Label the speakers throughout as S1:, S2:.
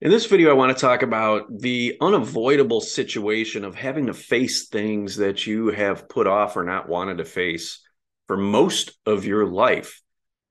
S1: In this video, I want to talk about the unavoidable situation of having to face things that you have put off or not wanted to face for most of your life.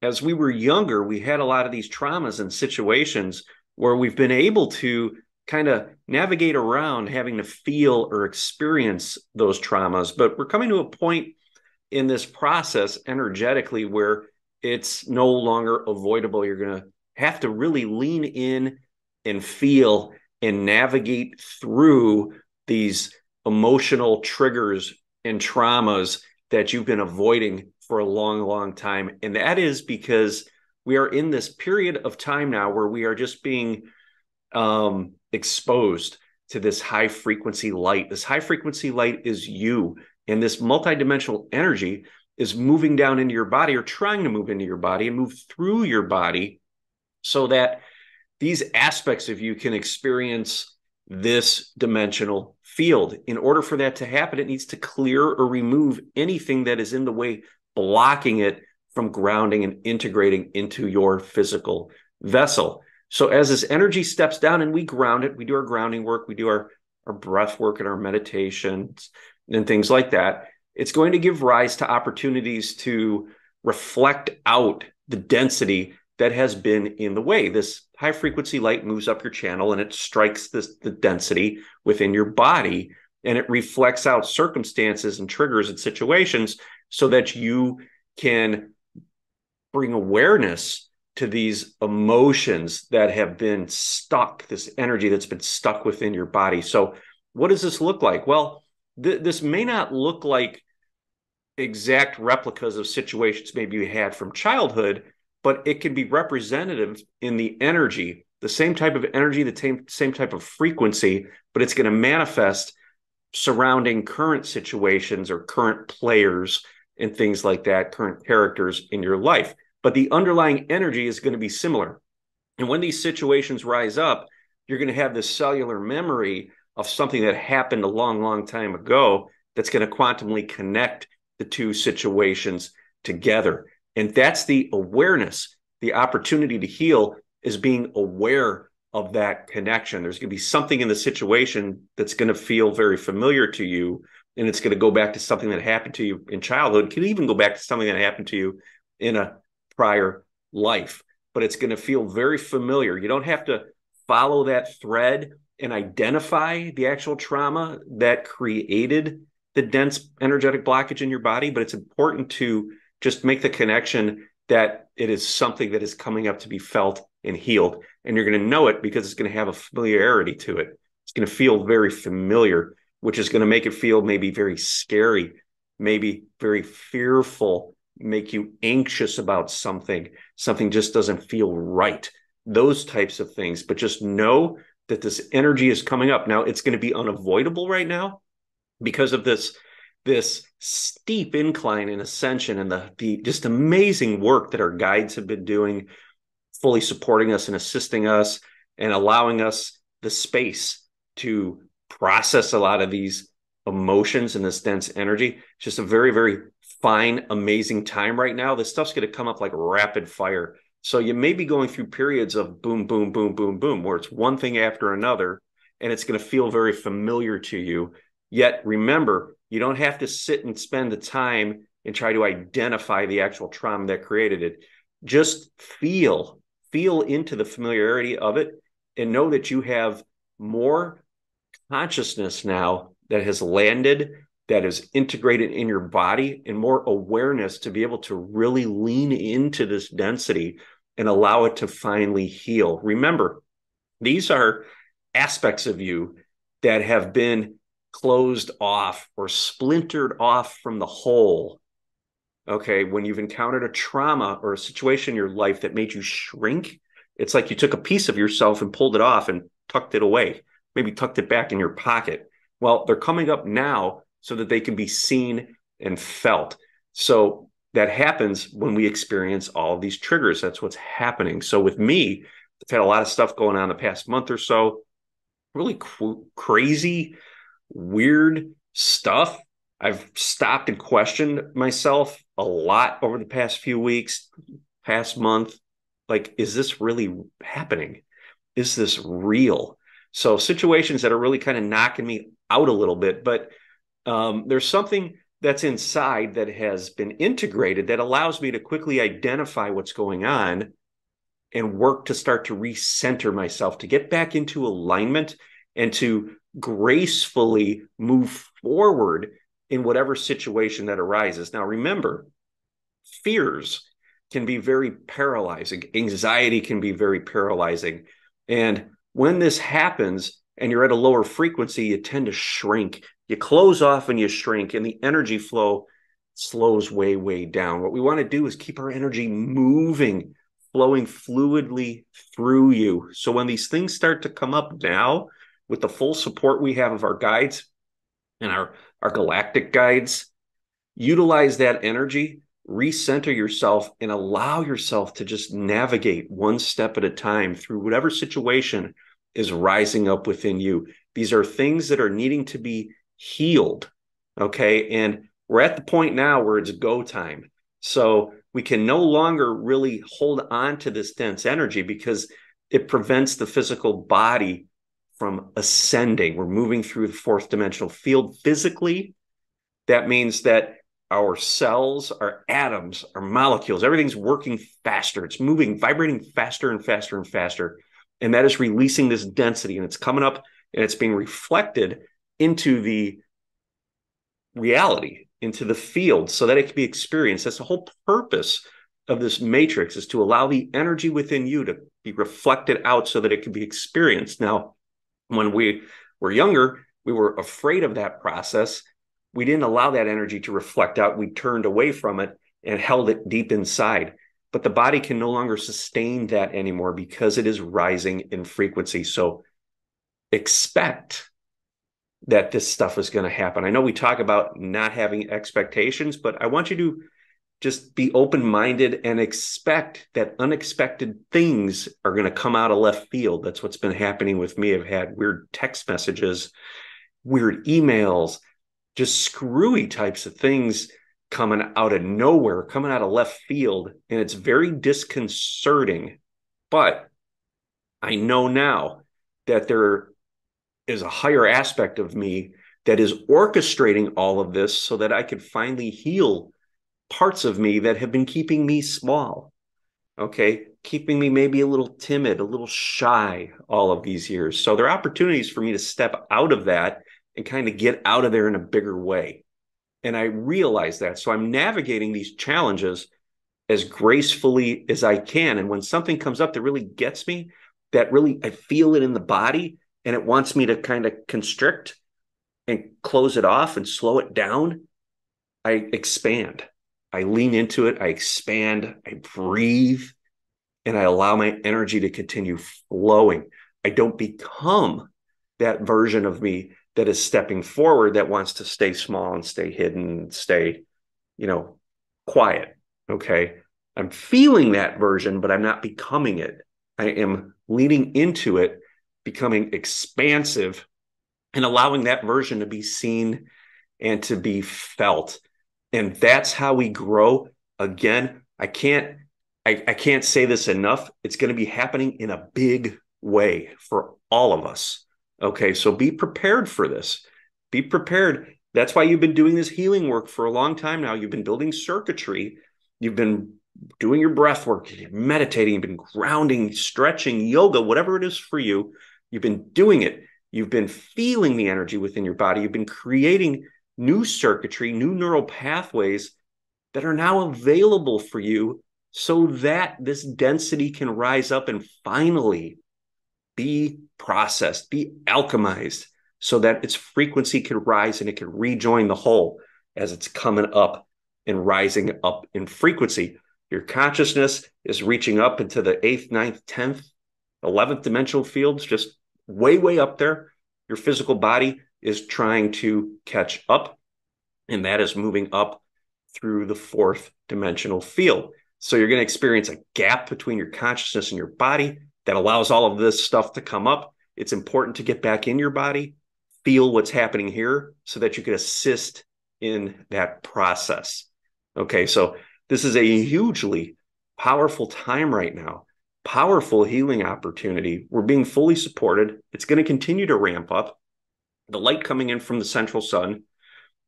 S1: As we were younger, we had a lot of these traumas and situations where we've been able to kind of navigate around having to feel or experience those traumas. But we're coming to a point in this process energetically where it's no longer avoidable. You're going to have to really lean in and feel and navigate through these emotional triggers and traumas that you've been avoiding for a long, long time. And that is because we are in this period of time now where we are just being exposed to this high frequency light. This high frequency light is you. And this multidimensional energy is moving down into your body or trying to move into your body and move through your body so that these aspects of you can experience this dimensional field. In order for that to happen, it needs to clear or remove anything that is in the way, blocking it from grounding and integrating into your physical vessel. So as this energy steps down and we ground it, we do our grounding work, we do our breath work and our meditations and things like that, it's going to give rise to opportunities to reflect out the density that has been in the way. This high frequency light moves up your channel and it strikes the density within your body, and it reflects out circumstances and triggers and situations so that you can bring awareness to these emotions that have been stuck, this energy that's been stuck within your body. So what does this look like? Well, this may not look like exact replicas of situations maybe you had from childhood, but it can be representative in the energy, the same type of energy, the same type of frequency, but it's going to manifest surrounding current situations or current players and things like that, current characters in your life. But the underlying energy is going to be similar. And when these situations rise up, you're going to have this cellular memory of something that happened a long, long time ago that's going to quantumly connect the two situations together. And that's the awareness. The opportunity to heal is being aware of that connection. There's going to be something in the situation that's going to feel very familiar to you, and it's going to go back to something that happened to you in childhood. It can even go back to something that happened to you in a prior life, but it's going to feel very familiar. You don't have to follow that thread and identify the actual trauma that created the dense energetic blockage in your body, but it's important to just make the connection that it is something that is coming up to be felt and healed. And you're going to know it because it's going to have a familiarity to it. It's going to feel very familiar, which is going to make it feel maybe very scary, maybe very fearful, make you anxious about something. Something just doesn't feel right. Those types of things. But just know that this energy is coming up. Now, it's going to be unavoidable right now because of this steep incline in ascension and the just amazing work that our guides have been doing, fully supporting us and assisting us and allowing us the space to process a lot of these emotions and this dense energy. It's just a very, very fine, amazing time right now. This stuff's going to come up like rapid fire. So you may be going through periods of boom, boom, boom, boom, boom, where it's one thing after another, and it's going to feel very familiar to you. Yet remember, you don't have to sit and spend the time and try to identify the actual trauma that created it. Just feel into the familiarity of it and know that you have more consciousness now that has landed, that is integrated in your body, and more awareness to be able to really lean into this density and allow it to finally heal. Remember, these are aspects of you that have been closed off or splintered off from the whole. Okay, when you've encountered a trauma or a situation in your life that made you shrink, it's like you took a piece of yourself and pulled it off and tucked it away, maybe tucked it back in your pocket. Well, they're coming up now so that they can be seen and felt. So that happens when we experience all of these triggers. That's what's happening. So with me, I've had a lot of stuff going on the past month or so, really crazy, weird stuff. I've stopped and questioned myself a lot over the past few weeks, past month. Like, is this really happening? is this real? So situations that are really kind of knocking me out a little bit, but there's something that's inside that has been integrated that allows me to quickly identify what's going on and work to start to recenter myself, to get back into alignment and to gracefully move forward in whatever situation that arises. Now, remember, fears can be very paralyzing. Anxiety can be very paralyzing. And when this happens and you're at a lower frequency, you tend to shrink. You close off and you shrink, and the energy flow slows way, way down. What we want to do is keep our energy moving, flowing fluidly through you. So when these things start to come up now, with the full support we have of our guides and our galactic guides, utilize that energy, recenter yourself, and allow yourself to just navigate one step at a time through whatever situation is rising up within you. These are things that are needing to be healed, okay? And we're at the point now where it's go time. So we can no longer really hold on to this dense energy because it prevents the physical body from ascending. We're moving through the fourth dimensional field physically. That means that our cells, our atoms, our molecules, everything's working faster. It's moving, vibrating faster and faster and faster. And that is releasing this density, and it's coming up and it's being reflected into the reality, into the field, so that it can be experienced. That's the whole purpose of this matrix, is to allow the energy within you to be reflected out so that it can be experienced. Now, when we were younger, we were afraid of that process. We didn't allow that energy to reflect out. We turned away from it and held it deep inside. But the body can no longer sustain that anymore because it is rising in frequency. So expect that this stuff is going to happen. I know we talk about not having expectations, but I want you to just be open-minded and expect that unexpected things are going to come out of left field. That's what's been happening with me. I've had weird text messages, weird emails, just screwy types of things coming out of nowhere, coming out of left field. And it's very disconcerting. But I know now that there is a higher aspect of me that is orchestrating all of this so that I could finally heal parts of me that have been keeping me small, okay? Keeping me maybe a little timid, a little shy all of these years. So there are opportunities for me to step out of that and kind of get out of there in a bigger way. And I realize that. So I'm navigating these challenges as gracefully as I can. And when something comes up that really gets me, that really, I feel it in the body and it wants me to kind of constrict and close it off and slow it down, I expand. I lean into it. I expand. I breathe. And I allow my energy to continue flowing. I don't become that version of me that is stepping forward, that wants to stay small and stay hidden and stay, quiet. Okay. I'm feeling that version, but I'm not becoming it. I am leaning into it, becoming expansive, and allowing that version to be seen and to be felt. And that's how we grow. Again, I can't say this enough. It's going to be happening in a big way for all of us. Okay, so be prepared for this. Be prepared. That's why you've been doing this healing work for a long time now. You've been building circuitry. You've been doing your breath work, you're meditating, you've been grounding, stretching, yoga, whatever it is for you. You've been doing it. You've been feeling the energy within your body. You've been creating new circuitry, new neural pathways that are now available for you so that this density can rise up and finally be processed, be alchemized, so that its frequency can rise and it can rejoin the whole as it's coming up and rising up in frequency. Your consciousness is reaching up into the 8th, 9th, 10th, 11th dimensional fields, just way, way up there. Your physical body is trying to catch up, and that is moving up through the 4th dimensional field. So you're going to experience a gap between your consciousness and your body that allows all of this stuff to come up. It's important to get back in your body, feel what's happening here so that you can assist in that process. Okay, so this is a hugely powerful time right now. powerful healing opportunity. We're being fully supported. It's going to continue to ramp up. The light coming in from the central sun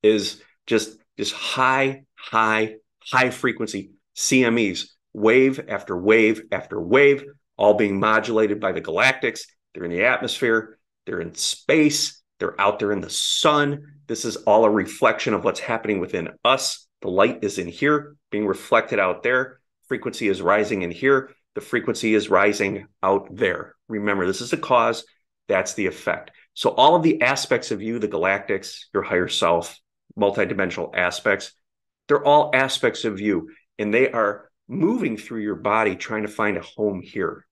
S1: is just high, high, high frequency CMEs, wave after wave after wave, all being modulated by the galactics. They're in the atmosphere, they're in space, they're out there in the sun. This is all a reflection of what's happening within us. The light is in here, being reflected out there. Frequency is rising in here. The frequency is rising out there. Remember, this is the cause, that's the effect. So all of the aspects of you, the galactics, your higher self, multidimensional aspects, they're all aspects of you, and they are moving through your body trying to find a home here.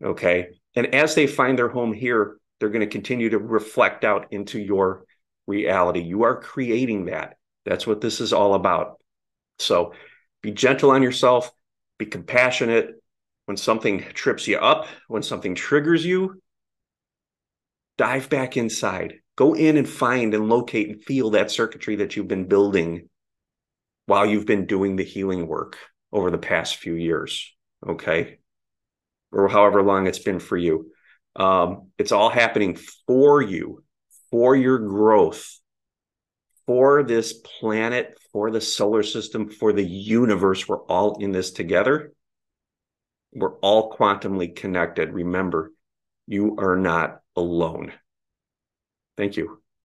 S1: Okay. And as they find their home here, they're going to continue to reflect out into your reality. You are creating that. That's what this is all about. So be gentle on yourself, be compassionate. When something trips you up, when something triggers you, dive back inside. Go in and find and locate and feel that circuitry that you've been building while you've been doing the healing work over the past few years, okay? Or however long it's been for you. It's all happening for you, for your growth, for this planet, for the solar system, for the universe. We're all in this together. We're all quantumly connected. Remember, you are not alone. Thank you.